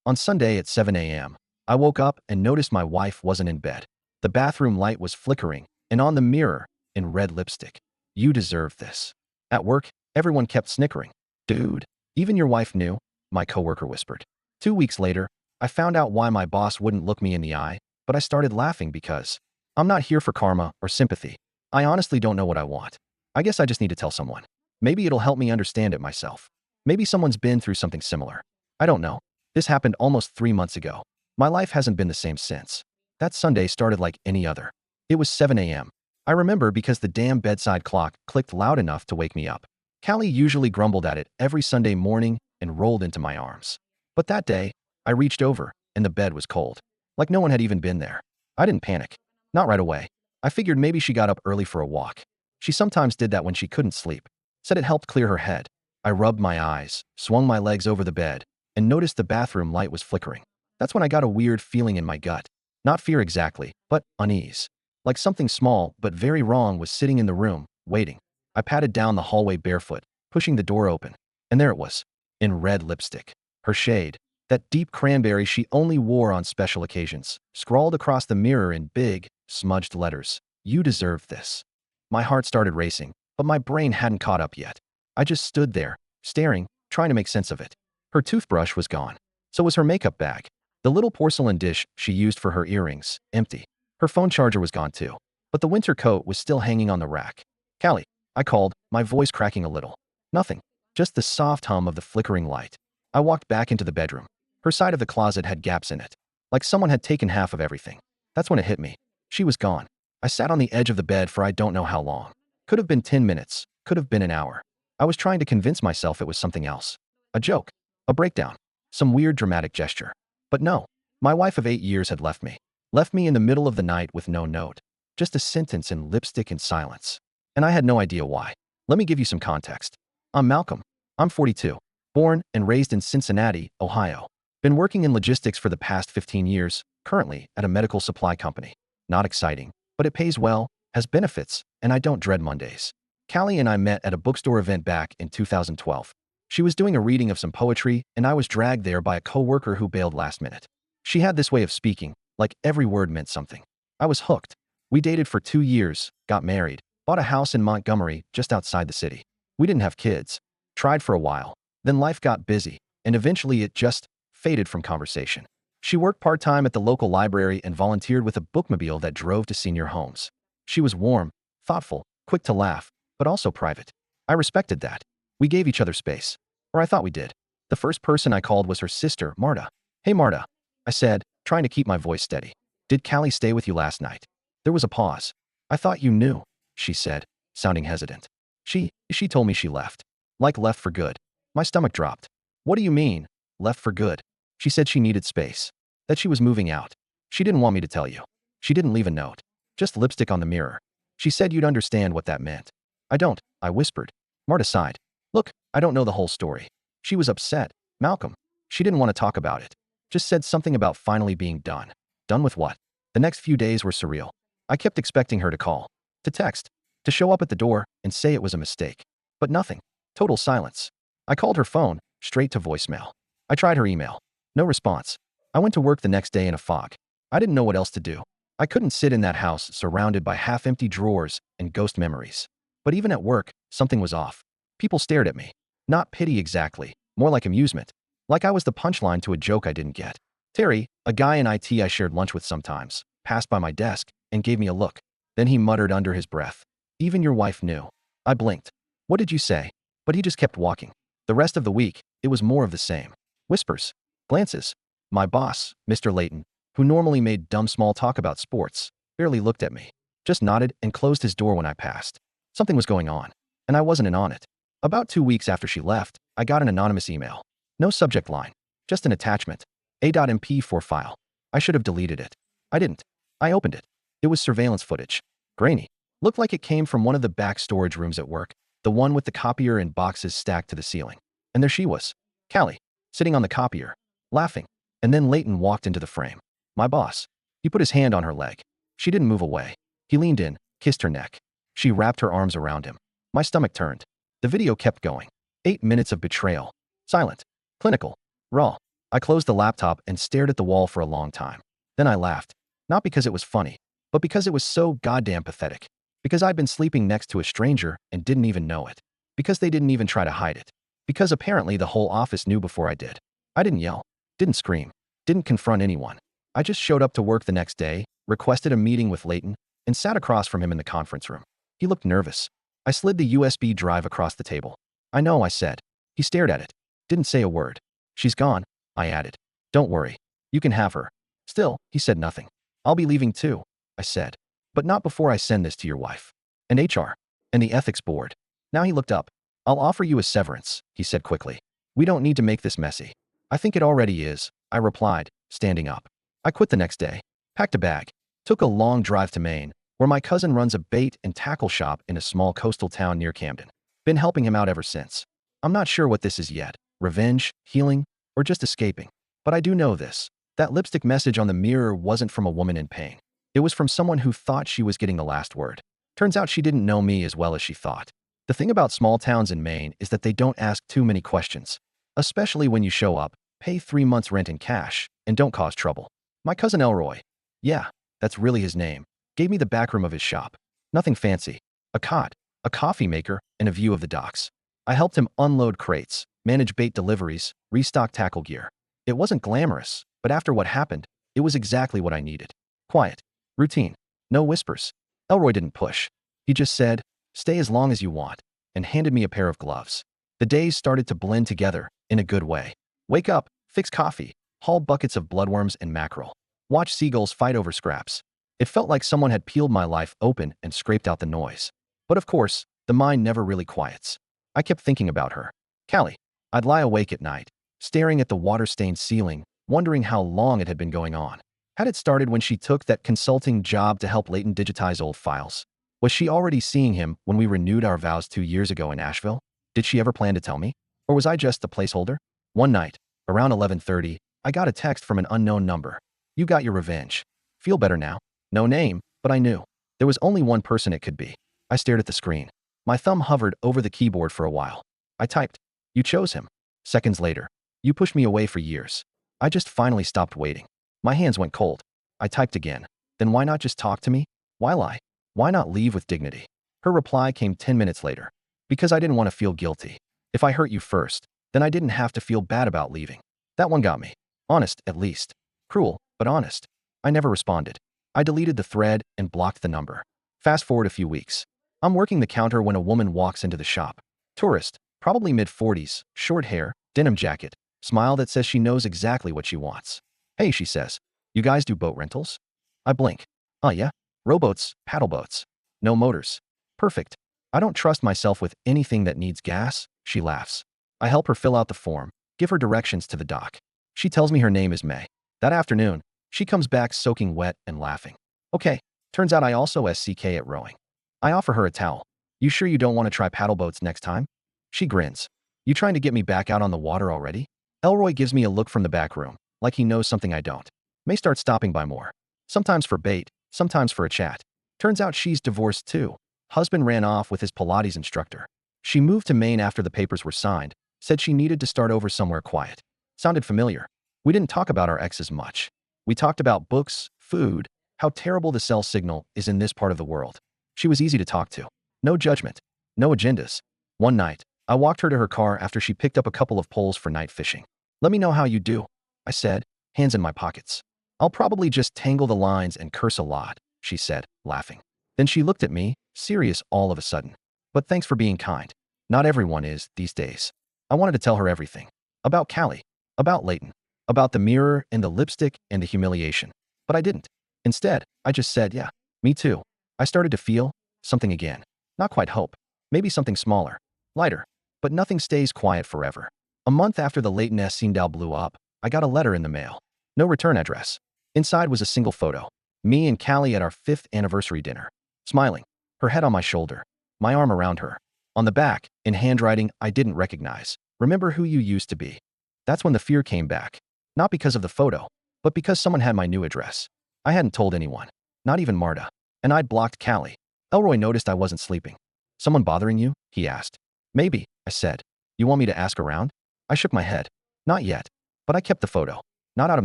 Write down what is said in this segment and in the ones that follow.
On Sunday at 7 a.m., I woke up and noticed my wife wasn't in bed. The bathroom light was flickering, and on the mirror, in red lipstick. You deserve this. At work, everyone kept snickering. Dude, even your wife knew, my coworker whispered. 2 weeks later, I found out why my boss wouldn't look me in the eye, but I started laughing because I'm not here for karma or sympathy. I honestly don't know what I want. I guess I just need to tell someone. Maybe it'll help me understand it myself. Maybe someone's been through something similar. I don't know. This happened almost 3 months ago. My life hasn't been the same since. That Sunday started like any other. It was 7 a.m. I remember because the damn bedside clock clicked loud enough to wake me up. Callie usually grumbled at it every Sunday morning and rolled into my arms. But that day, I reached over, and the bed was cold. Like no one had even been there. I didn't panic. Not right away. I figured maybe she got up early for a walk. She sometimes did that when she couldn't sleep. Said it helped clear her head. I rubbed my eyes, swung my legs over the bed, and noticed the bathroom light was flickering. That's when I got a weird feeling in my gut. Not fear exactly, but unease. Like something small but very wrong was sitting in the room, waiting. I patted down the hallway barefoot, pushing the door open. And there it was, in red lipstick. Her shade, that deep cranberry she only wore on special occasions, scrawled across the mirror in big, smudged letters. You deserve this. My heart started racing, but my brain hadn't caught up yet. I just stood there, staring, trying to make sense of it. Her toothbrush was gone. So was her makeup bag. The little porcelain dish she used for her earrings, empty. Her phone charger was gone too. But the winter coat was still hanging on the rack. Callie, I called, my voice cracking a little. Nothing. Just the soft hum of the flickering light. I walked back into the bedroom. Her side of the closet had gaps in it. Like someone had taken half of everything. That's when it hit me. She was gone. I sat on the edge of the bed for I don't know how long. Could have been 10 minutes. Could have been an hour. I was trying to convince myself it was something else. A joke. A breakdown. Some weird dramatic gesture. But no. My wife of 8 years had left me. Left me in the middle of the night with no note. Just a sentence in lipstick and silence. And I had no idea why. Let me give you some context. I'm Malcolm. I'm 42. Born and raised in Cincinnati, Ohio. Been working in logistics for the past 15 years, currently at a medical supply company. Not exciting, but it pays well, has benefits, and I don't dread Mondays. Callie and I met at a bookstore event back in 2012. She was doing a reading of some poetry, and I was dragged there by a coworker who bailed last minute. She had this way of speaking, like every word meant something. I was hooked. We dated for 2 years, got married, bought a house in Montgomery, just outside the city. We didn't have kids. Tried for a while. Then life got busy, and eventually it just faded from conversation. She worked part-time at the local library and volunteered with a bookmobile that drove to senior homes. She was warm, thoughtful, quick to laugh, but also private. I respected that. We gave each other space. Or I thought we did. The first person I called was her sister, Marta. Hey Marta, I said, trying to keep my voice steady. Did Callie stay with you last night? There was a pause. I thought you knew, she said, sounding hesitant. She told me she left. Like left for good. My stomach dropped. What do you mean, left for good? She said she needed space. That she was moving out. She didn't want me to tell you. She didn't leave a note. Just lipstick on the mirror. She said you'd understand what that meant. I don't, I whispered. Marta sighed. Look, I don't know the whole story. She was upset. Malcolm. She didn't want to talk about it. Just said something about finally being done. Done with what? The next few days were surreal. I kept expecting her to call. To text. To show up at the door and say it was a mistake. But nothing. Total silence. I called her phone, straight to voicemail. I tried her email. No response. I went to work the next day in a fog. I didn't know what else to do. I couldn't sit in that house surrounded by half-empty drawers and ghost memories. But even at work, something was off. People stared at me. Not pity exactly, more like amusement. Like I was the punchline to a joke I didn't get. Terry, a guy in IT I shared lunch with sometimes, passed by my desk and gave me a look. Then he muttered under his breath. Even your wife knew. I blinked. What did you say? But he just kept walking. The rest of the week, it was more of the same. Whispers. Glances. My boss, Mr. Layton, who normally made dumb small talk about sports, barely looked at me. Just nodded and closed his door when I passed. Something was going on, and I wasn't in on it. About 2 weeks after she left, I got an anonymous email. No subject line. Just an attachment. A.mp4 file. I should have deleted it. I didn't. I opened it. It was surveillance footage. Grainy. Looked like it came from one of the back storage rooms at work, the one with the copier and boxes stacked to the ceiling. And there she was. Callie. Sitting on the copier. Laughing. And then Layton walked into the frame. My boss. He put his hand on her leg. She didn't move away. He leaned in, kissed her neck. She wrapped her arms around him. My stomach turned. The video kept going. 8 minutes of betrayal. Silent. Clinical. Raw. I closed the laptop and stared at the wall for a long time. Then I laughed. Not because it was funny, but because it was so goddamn pathetic. Because I'd been sleeping next to a stranger and didn't even know it. Because they didn't even try to hide it. Because apparently the whole office knew before I did. I didn't yell, didn't scream, didn't confront anyone. I just showed up to work the next day, requested a meeting with Leighton, and sat across from him in the conference room. He looked nervous. I slid the USB drive across the table. I know, I said. He stared at it. Didn't say a word. She's gone, I added. Don't worry. You can have her. Still, he said nothing. I'll be leaving too, I said. But not before I send this to your wife. And HR. And the ethics board. Now he looked up. I'll offer you a severance, he said quickly. We don't need to make this messy. I think it already is, I replied, standing up. I quit the next day, packed a bag, took a long drive to Maine, where my cousin runs a bait and tackle shop in a small coastal town near Camden. Been helping him out ever since. I'm not sure what this is yet, revenge, healing, or just escaping. But I do know this. That lipstick message on the mirror wasn't from a woman in pain. It was from someone who thought she was getting the last word. Turns out she didn't know me as well as she thought. The thing about small towns in Maine is that they don't ask too many questions. Especially when you show up, pay 3 months rent in cash, and don't cause trouble. My cousin Elroy, yeah, that's really his name, gave me the back room of his shop. Nothing fancy. A cot, a coffee maker, and a view of the docks. I helped him unload crates, manage bait deliveries, restock tackle gear. It wasn't glamorous, but after what happened, it was exactly what I needed. Quiet. Routine. No whispers. Elroy didn't push. He just said, stay as long as you want, and handed me a pair of gloves. The days started to blend together, in a good way. Wake up, fix coffee, haul buckets of bloodworms and mackerel. Watch seagulls fight over scraps. It felt like someone had peeled my life open and scraped out the noise. But of course, the mind never really quiets. I kept thinking about her. Callie. I'd lie awake at night, staring at the water-stained ceiling, wondering how long it had been going on. Had it started when she took that consulting job to help Leighton digitize old files? Was she already seeing him when we renewed our vows 2 years ago in Asheville? Did she ever plan to tell me? Or was I just the placeholder? One night, around 11:30, I got a text from an unknown number. You got your revenge. Feel better now. No name, but I knew. There was only one person it could be. I stared at the screen. My thumb hovered over the keyboard for a while. I typed. You chose him. Seconds later. You pushed me away for years. I just finally stopped waiting. My hands went cold. I typed again. Then why not just talk to me? Why lie? Why not leave with dignity? Her reply came 10 minutes later. Because I didn't want to feel guilty. If I hurt you first, then I didn't have to feel bad about leaving. That one got me. Honest, at least. Cruel, but honest. I never responded. I deleted the thread and blocked the number. Fast forward a few weeks. I'm working the counter when a woman walks into the shop. Tourist, probably mid-40s, short hair, denim jacket, smile that says she knows exactly what she wants. Hey, she says, you guys do boat rentals? I blink. Oh yeah? Rowboats, paddle boats. No motors. Perfect. I don't trust myself with anything that needs gas, she laughs. I help her fill out the form, give her directions to the dock. She tells me her name is May. That afternoon, she comes back soaking wet and laughing. Okay, turns out I also SCK at rowing. I offer her a towel. You sure you don't want to try paddle boats next time? She grins. You trying to get me back out on the water already? Elroy gives me a look from the back room, like he knows something I don't. May start stopping by more. Sometimes for bait, sometimes for a chat. Turns out she's divorced too. Husband ran off with his Pilates instructor. She moved to Maine after the papers were signed, said she needed to start over somewhere quiet. Sounded familiar. We didn't talk about our exes much. We talked about books, food, how terrible the cell signal is in this part of the world. She was easy to talk to. No judgment. No agendas. One night, I walked her to her car after she picked up a couple of poles for night fishing. Let me know how you do, I said, hands in my pockets. I'll probably just tangle the lines and curse a lot, she said, laughing. Then she looked at me, serious all of a sudden. But thanks for being kind. Not everyone is, these days. I wanted to tell her everything. About Callie. About Leighton. About the mirror and the lipstick and the humiliation. But I didn't. Instead, I just said, yeah, me too. I started to feel something again. Not quite hope. Maybe something smaller. Lighter. But nothing stays quiet forever. A month after the Leighton scandal blew up, I got a letter in the mail. No return address. Inside was a single photo. Me and Callie at our 5th anniversary dinner. Smiling. Her head on my shoulder. My arm around her. On the back, in handwriting I didn't recognize. Remember who you used to be. That's when the fear came back. Not because of the photo, but because someone had my new address. I hadn't told anyone. Not even Marta. And I'd blocked Callie. Elroy noticed I wasn't sleeping. Someone bothering you? He asked. Maybe, I said. You want me to ask around? I shook my head. Not yet. But I kept the photo. Not out of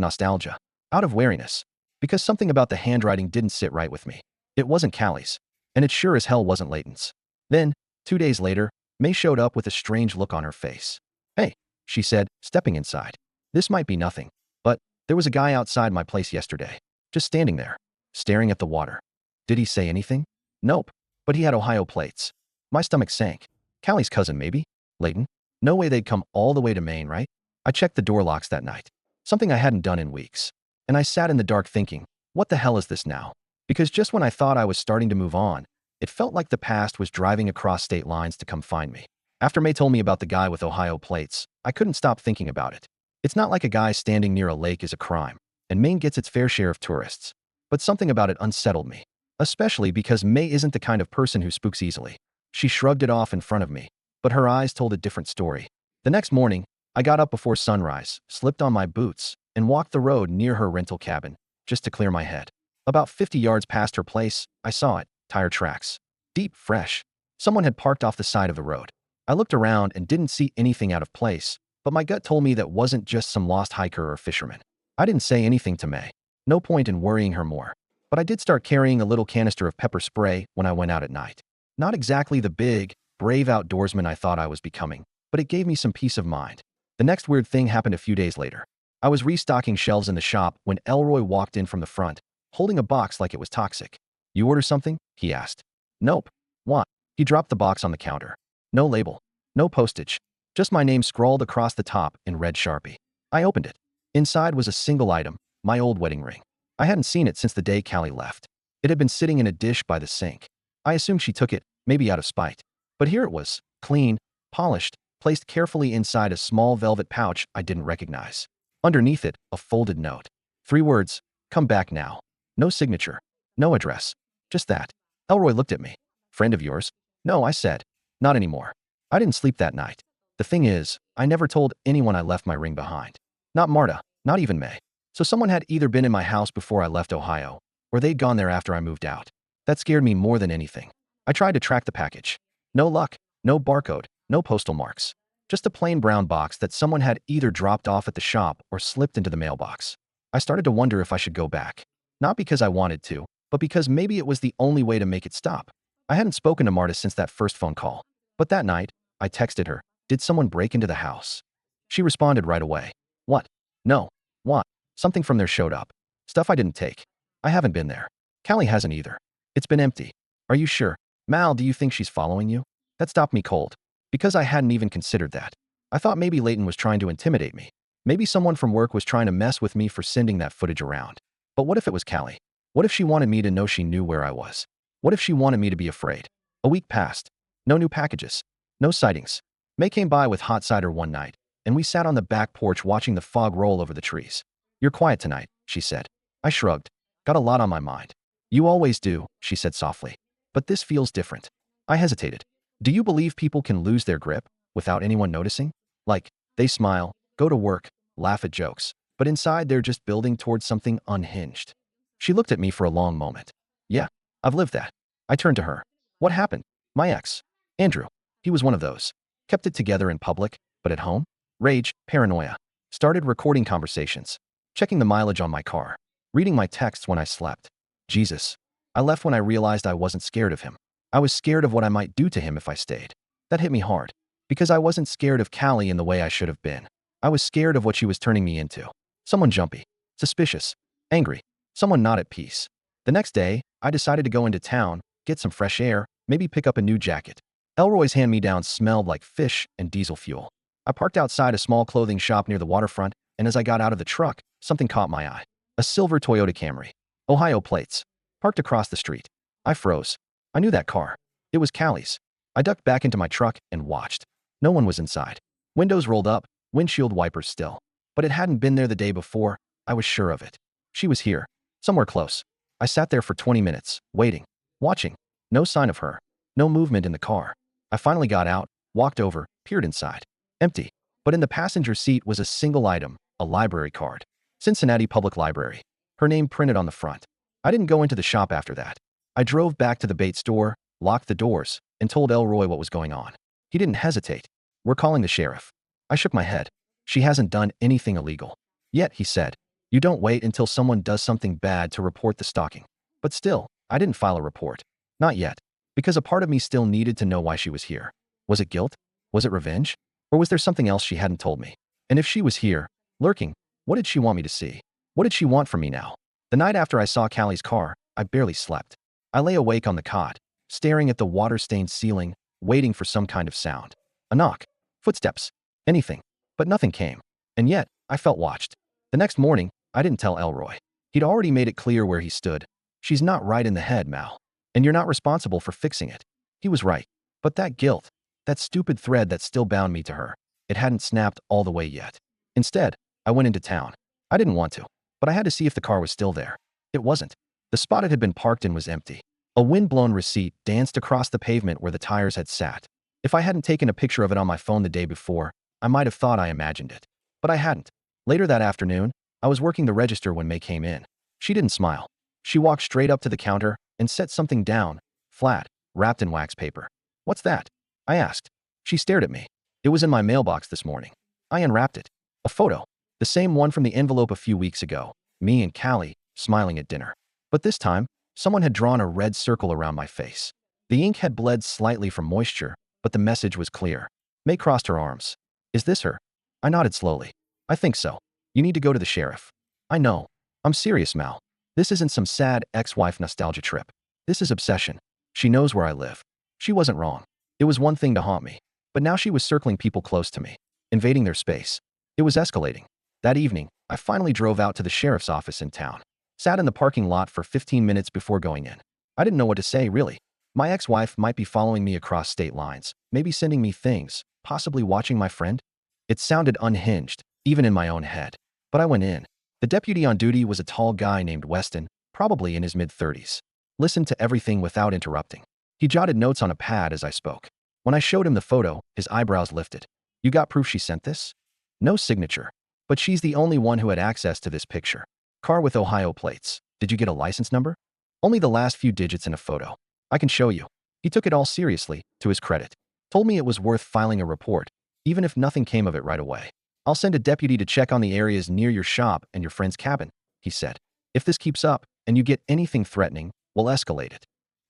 nostalgia. Out of wariness. Because something about the handwriting didn't sit right with me. It wasn't Callie's. And it sure as hell wasn't Layton's. Then, 2 days later, May showed up with a strange look on her face. "Hey," she said, stepping inside. "This might be nothing, but there was a guy outside my place yesterday. Just standing there. Staring at the water. Did he say anything? Nope. But he had Ohio plates." My stomach sank. Callie's cousin, maybe? Layton? No way they'd come all the way to Maine, right? I checked the door locks that night. Something I hadn't done in weeks. And I sat in the dark thinking, what the hell is this now? Because just when I thought I was starting to move on, it felt like the past was driving across state lines to come find me. After May told me about the guy with Ohio plates, I couldn't stop thinking about it. It's not like a guy standing near a lake is a crime, and Maine gets its fair share of tourists. But something about it unsettled me. Especially because May isn't the kind of person who spooks easily. She shrugged it off in front of me, but her eyes told a different story. The next morning, I got up before sunrise, slipped on my boots, and walked the road near her rental cabin, just to clear my head. About 50 yards past her place, I saw it, tire tracks. Deep, fresh. Someone had parked off the side of the road. I looked around and didn't see anything out of place, but my gut told me that wasn't just some lost hiker or fisherman. I didn't say anything to May. No point in worrying her more. But I did start carrying a little canister of pepper spray when I went out at night. Not exactly the big, brave outdoorsman I thought I was becoming, but it gave me some peace of mind. The next weird thing happened a few days later. I was restocking shelves in the shop when Elroy walked in from the front, holding a box like it was toxic. "You order something?" he asked. "Nope." "What?" He dropped the box on the counter. No label. No postage. Just my name scrawled across the top in red Sharpie. I opened it. Inside was a single item, my old wedding ring. I hadn't seen it since the day Callie left. It had been sitting in a dish by the sink. I assumed she took it, maybe out of spite. But here it was, clean, polished, placed carefully inside a small velvet pouch I didn't recognize. Underneath it, a folded note. 3 words, "Come back now." No signature. No address. Just that. Elroy looked at me. "Friend of yours?" "No," I said. "Not anymore." I didn't sleep that night. The thing is, I never told anyone I left my ring behind. Not Marta, not even May. So someone had either been in my house before I left Ohio, or they'd gone there after I moved out. That scared me more than anything. I tried to track the package. No luck. No barcode. No postal marks. Just a plain brown box that someone had either dropped off at the shop or slipped into the mailbox. I started to wonder if I should go back. Not because I wanted to, but because maybe it was the only way to make it stop. I hadn't spoken to Marta since that first phone call. But that night, I texted her, "Did someone break into the house?" She responded right away. "What? No. What?" Something from there showed up. Stuff I didn't take. I haven't been there. Callie hasn't either. It's been empty. Are you sure? Mal, do you think she's following you? That stopped me cold. Because I hadn't even considered that. I thought maybe Layton was trying to intimidate me. Maybe someone from work was trying to mess with me for sending that footage around. But what if it was Callie? What if she wanted me to know she knew where I was? What if she wanted me to be afraid? A week passed. No new packages. No sightings. May came by with hot cider one night, and we sat on the back porch watching the fog roll over the trees. "You're quiet tonight," she said. I shrugged. "Got a lot on my mind." "You always do," she said softly. "But this feels different." I hesitated. "Do you believe people can lose their grip without anyone noticing? Like, they smile, go to work, laugh at jokes, but inside they're just building towards something unhinged." She looked at me for a long moment. "Yeah, I've lived that." I turned to her. "What happened?" "My ex. Andrew. He was one of those. Kept it together in public, but at home? Rage, paranoia. Started recording conversations. Checking the mileage on my car. Reading my texts when I slept. Jesus. I left when I realized I wasn't scared of him. I was scared of what I might do to him if I stayed. That hit me hard. Because I wasn't scared of Callie in the way I should have been. I was scared of what she was turning me into. Someone jumpy. Suspicious. Angry. Someone not at peace. The next day, I decided to go into town, get some fresh air, maybe pick up a new jacket. Elroy's hand-me-downs smelled like fish and diesel fuel. I parked outside a small clothing shop near the waterfront, and as I got out of the truck, something caught my eye. A silver Toyota Camry. Ohio plates. Parked across the street. I froze. I knew that car. It was Callie's. I ducked back into my truck and watched. No one was inside. Windows rolled up, windshield wipers still. But it hadn't been there the day before. I was sure of it. She was here. Somewhere close. I sat there for 20 minutes, waiting. Watching. No sign of her. No movement in the car. I finally got out, walked over, peered inside. Empty. But in the passenger seat was a single item, a library card. Cincinnati Public Library. Her name printed on the front. I didn't go into the shop after that. I drove back to the bait store, locked the doors, and told Elroy what was going on. He didn't hesitate. "We're calling the sheriff." I shook my head. She hasn't done anything illegal. Yet, he said, you don't wait until someone does something bad to report the stalking. But still, I didn't file a report. Not yet. Because a part of me still needed to know why she was here. Was it guilt? Was it revenge? Or was there something else she hadn't told me? And if she was here, lurking, what did she want me to see? What did she want from me now? The night after I saw Callie's car, I barely slept. I lay awake on the cot, staring at the water-stained ceiling, waiting for some kind of sound. A knock. Footsteps. Anything. But nothing came. And yet, I felt watched. The next morning, I didn't tell Elroy. He'd already made it clear where he stood. She's not right in the head, Mal. And you're not responsible for fixing it. He was right. But that guilt, that stupid thread that still bound me to her, it hadn't snapped all the way yet. Instead, I went into town. I didn't want to, but I had to see if the car was still there. It wasn't. The spot it had been parked in was empty. A wind-blown receipt danced across the pavement where the tires had sat. If I hadn't taken a picture of it on my phone the day before, I might have thought I imagined it. But I hadn't. Later that afternoon, I was working the register when May came in. She didn't smile. She walked straight up to the counter and set something down, flat, wrapped in wax paper. What's that? I asked. She stared at me. It was in my mailbox this morning. I unwrapped it. A photo. The same one from the envelope a few weeks ago. Me and Callie, smiling at dinner. But this time, someone had drawn a red circle around my face. The ink had bled slightly from moisture, but the message was clear. May crossed her arms. Is this her? I nodded slowly. I think so. You need to go to the sheriff. I know. I'm serious, Mal. This isn't some sad ex-wife nostalgia trip. This is obsession. She knows where I live. She wasn't wrong. It was one thing to haunt me. But now she was circling people close to me, invading their space. It was escalating. That evening, I finally drove out to the sheriff's office in town. Sat in the parking lot for 15 minutes before going in. I didn't know what to say, really. My ex-wife might be following me across state lines, maybe sending me things, possibly watching my friend. It sounded unhinged, even in my own head. But I went in. The deputy on duty was a tall guy named Weston, probably in his mid-30s. Listened to everything without interrupting. He jotted notes on a pad as I spoke. When I showed him the photo, his eyebrows lifted. You got proof she sent this? No signature. But she's the only one who had access to this picture. Car with Ohio plates. Did you get a license number? Only the last few digits in a photo. I can show you. He took it all seriously, to his credit. Told me it was worth filing a report, even if nothing came of it right away. I'll send a deputy to check on the areas near your shop and your friend's cabin, he said. If this keeps up, and you get anything threatening, we'll escalate it.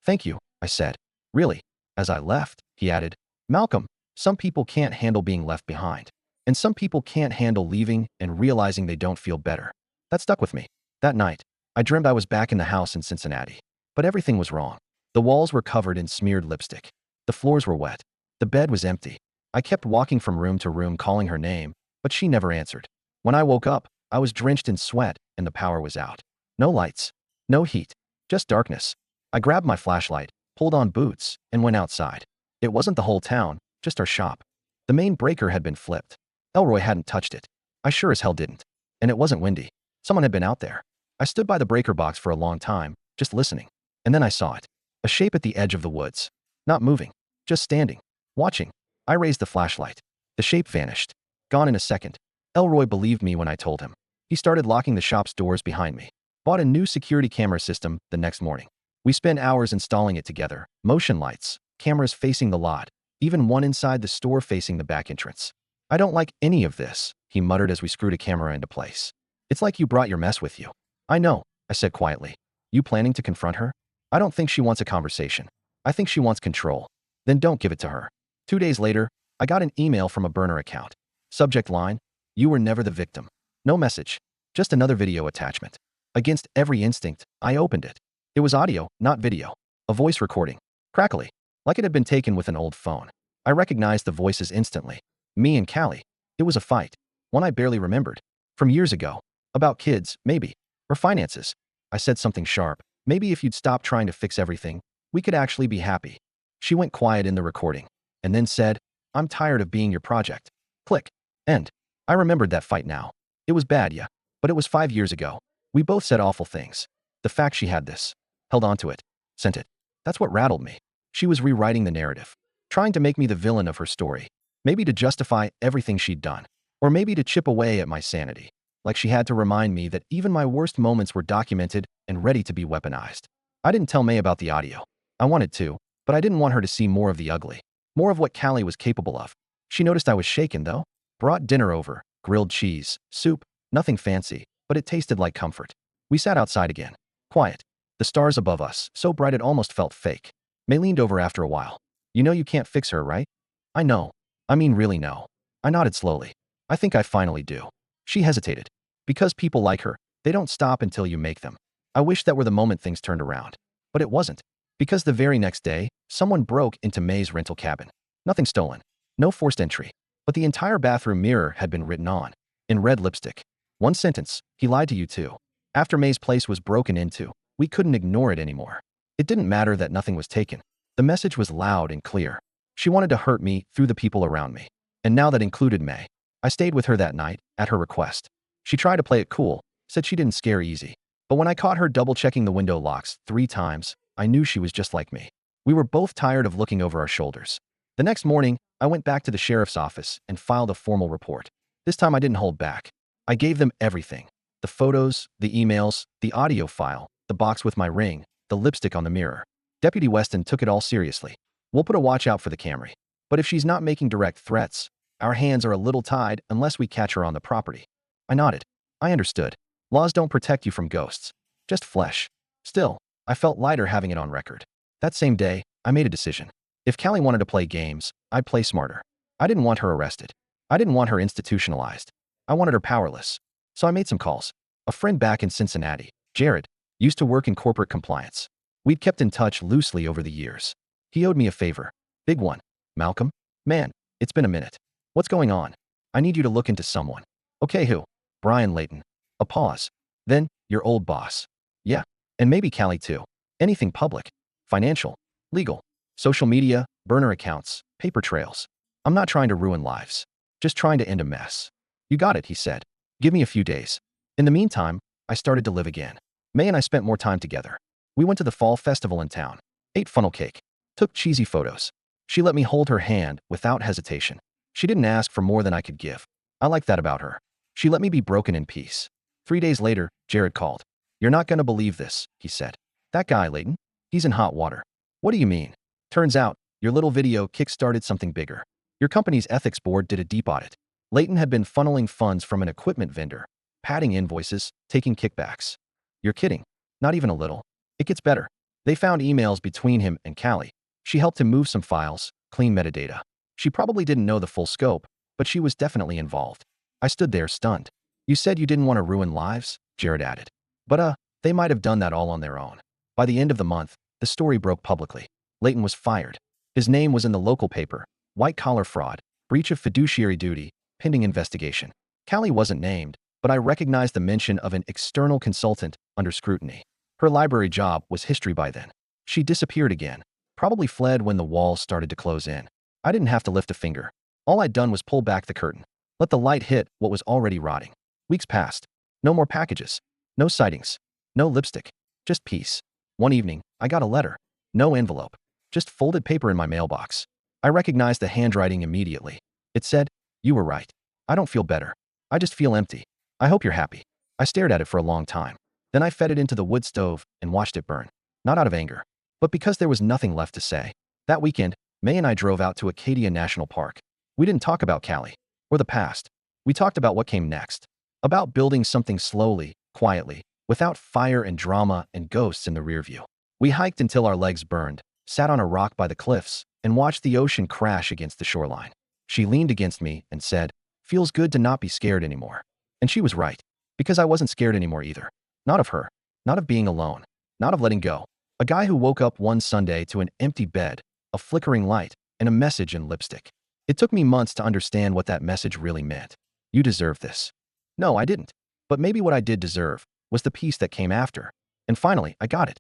Thank you, I said. Really? As I left, he added, Malcolm, some people can't handle being left behind. And some people can't handle leaving and realizing they don't feel better. That stuck with me. That night, I dreamed I was back in the house in Cincinnati. But everything was wrong. The walls were covered in smeared lipstick. The floors were wet. The bed was empty. I kept walking from room to room calling her name, but she never answered. When I woke up, I was drenched in sweat and the power was out. No lights. No heat. Just darkness. I grabbed my flashlight, pulled on boots, and went outside. It wasn't the whole town, just our shop. The main breaker had been flipped. Elroy hadn't touched it. I sure as hell didn't. And it wasn't windy. Someone had been out there. I stood by the breaker box for a long time, just listening. And then I saw it. A shape at the edge of the woods. Not moving. Just standing. Watching. I raised the flashlight. The shape vanished. Gone in a second. Elroy believed me when I told him. He started locking the shop's doors behind me. Bought a new security camera system the next morning. We spent hours installing it together. Motion lights. Cameras facing the lot. Even one inside the store facing the back entrance. I don't like any of this, he muttered as we screwed a camera into place. It's like you brought your mess with you. I know, I said quietly. You planning to confront her? I don't think she wants a conversation. I think she wants control. Then don't give it to her. 2 days later, I got an email from a burner account. Subject line, you were never the victim. No message. Just another video attachment. Against every instinct, I opened it. It was audio, not video. A voice recording. Crackly. Like it had been taken with an old phone. I recognized the voices instantly. Me and Callie. It was a fight. One I barely remembered. From years ago. About kids, maybe. Or finances. I said something sharp. Maybe if you'd stop trying to fix everything, we could actually be happy. She went quiet in the recording. And then said, I'm tired of being your project. Click. End. I remembered that fight now. It was bad, yeah. But it was 5 years ago. We both said awful things. The fact she had this. Held on to it. Sent it. That's what rattled me. She was rewriting the narrative. Trying to make me the villain of her story. Maybe to justify everything she'd done. Or maybe to chip away at my sanity. Like she had to remind me that even my worst moments were documented and ready to be weaponized. I didn't tell May about the audio. I wanted to, but I didn't want her to see more of the ugly. More of what Callie was capable of. She noticed I was shaken, though. Brought dinner over. grilled cheese, soup, nothing fancy, but it tasted like comfort. We sat outside again. Quiet. The stars above us, so bright it almost felt fake. May leaned over after a while. You know you can't fix her, right? I know. I mean really no. I nodded slowly. I think I finally do. She hesitated. Because people like her, they don't stop until you make them. I wish that were the moment things turned around. But it wasn't. Because the very next day, someone broke into May's rental cabin. Nothing stolen. No forced entry. But the entire bathroom mirror had been written on. In red lipstick. One sentence, he lied to you too. After May's place was broken into, we couldn't ignore it anymore. It didn't matter that nothing was taken. The message was loud and clear. She wanted to hurt me through the people around me. And now that included May. I stayed with her that night, at her request. She tried to play it cool, said she didn't scare easy. But when I caught her double-checking the window locks 3 times, I knew she was just like me. We were both tired of looking over our shoulders. The next morning, I went back to the sheriff's office and filed a formal report. This time I didn't hold back. I gave them everything. The photos, the emails, the audio file, the box with my ring, the lipstick on the mirror. Deputy Weston took it all seriously. We'll put a watch out for the Camry. But if she's not making direct threats, our hands are a little tied unless we catch her on the property. I nodded. I understood. Laws don't protect you from ghosts. Just flesh. Still, I felt lighter having it on record. That same day, I made a decision. If Callie wanted to play games, I'd play smarter. I didn't want her arrested. I didn't want her institutionalized. I wanted her powerless. So I made some calls. A friend back in Cincinnati, Jared, used to work in corporate compliance. We'd kept in touch loosely over the years. He owed me a favor. Big one. Malcolm? Man, it's been a minute. What's going on? I need you to look into someone. Okay, who? Brian Layton. A pause. Then, your old boss. Yeah, and maybe Callie too. Anything public. Financial. Legal. Social media, burner accounts, paper trails. I'm not trying to ruin lives. Just trying to end a mess. You got it, he said. Give me a few days. In the meantime, I started to live again. May and I spent more time together. We went to the fall festival in town, ate funnel cake, took cheesy photos. She let me hold her hand without hesitation. She didn't ask for more than I could give. I like that about her. She let me be broken in peace. 3 days later, Jared called. You're not gonna believe this, he said. That guy, Layton, he's in hot water. What do you mean? Turns out, your little video kick-started something bigger. Your company's ethics board did a deep audit. Layton had been funneling funds from an equipment vendor, padding invoices, taking kickbacks. You're kidding. Not even a little. It gets better. They found emails between him and Callie. She helped him move some files, clean metadata. She probably didn't know the full scope, but she was definitely involved. I stood there stunned. You said you didn't want to ruin lives? Jared added. But, they might have done that all on their own. By the end of the month, the story broke publicly. Layton was fired. His name was in the local paper. White-collar fraud, breach of fiduciary duty, pending investigation. Callie wasn't named, but I recognized the mention of an external consultant under scrutiny. Her library job was history by then. She disappeared again, probably fled when the walls started to close in. I didn't have to lift a finger. All I'd done was pull back the curtain, let the light hit what was already rotting. Weeks passed. No more packages. No sightings. No lipstick. Just peace. One evening, I got a letter. No envelope. Just folded paper in my mailbox. I recognized the handwriting immediately. It said, "You were right. I don't feel better. I just feel empty. I hope you're happy." I stared at it for a long time. Then I fed it into the wood stove and watched it burn. Not out of anger, but because there was nothing left to say. That weekend, May and I drove out to Acadia National Park. We didn't talk about Callie or the past. We talked about what came next. About building something slowly, quietly, without fire and drama and ghosts in the rear view. We hiked until our legs burned, sat on a rock by the cliffs, and watched the ocean crash against the shoreline. She leaned against me and said, "Feels good to not be scared anymore." And she was right, because I wasn't scared anymore either. Not of her, not of being alone, not of letting go. A guy who woke up one Sunday to an empty bed, a flickering light, and a message in lipstick. It took me months to understand what that message really meant. You deserve this. No, I didn't. But maybe what I did deserve was the peace that came after. And finally, I got it.